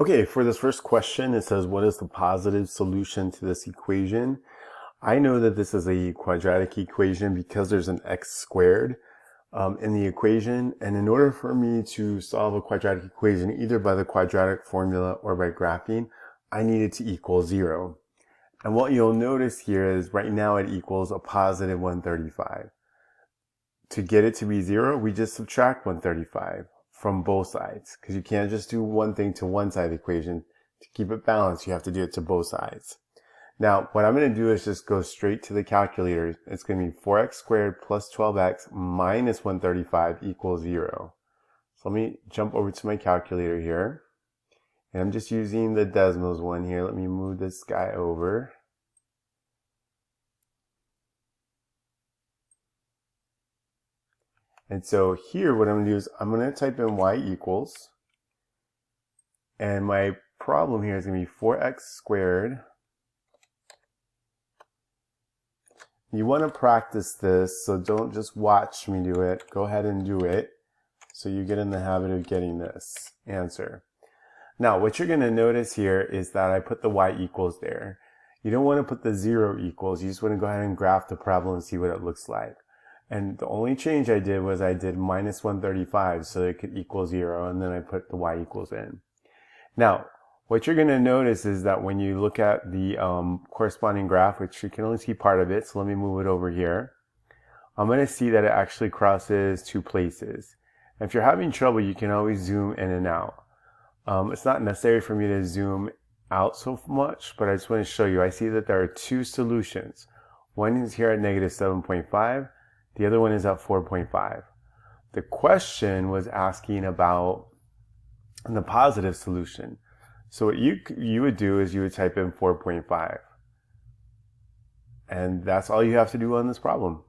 Okay, for this first question, it says, what is the positive solution to this equation? I know that this is a quadratic equation because there's an x squared in the equation. And in order for me to solve a quadratic equation, either by the quadratic formula or by graphing, I need it to equal 0. And what you'll notice here is right now it equals a positive 135. To get it to be 0, we just subtract 135 from both sides, because you can't just do one thing to one side of the equation. To keep it balanced, you have to do it to both sides. Now, what I'm going to do is just go straight to the calculator. It's going to be 4x squared plus 12x minus 135 equals 0. So let me jump over to my calculator here. And I'm just using the Desmos one here. Let me move this guy over. And so here, what I'm going to do is I'm going to type in y equals. And my problem here is going to be 4x squared. You want to practice this, so don't just watch me do it. Go ahead and do it so you get in the habit of getting this answer. Now, what you're going to notice here is that I put the y equals there. You don't want to put the 0 equals. You just want to go ahead and graph the problem and see what it looks like. And the only change I did was I did minus 135 so it could equal 0, and then I put the y equals in. Now, what you're going to notice is that when you look at the corresponding graph, which you can only see part of it, so let me move it over here, I'm going to see that it actually crosses two places. And if you're having trouble, you can always zoom in and out. It's not necessary for me to zoom out so much, but I just want to show you. I see that there are two solutions. One is here at negative 7.5. The other one is at 4.5. The question was asking about the positive solution. So what you would do is you would type in 4.5. And that's all you have to do on this problem.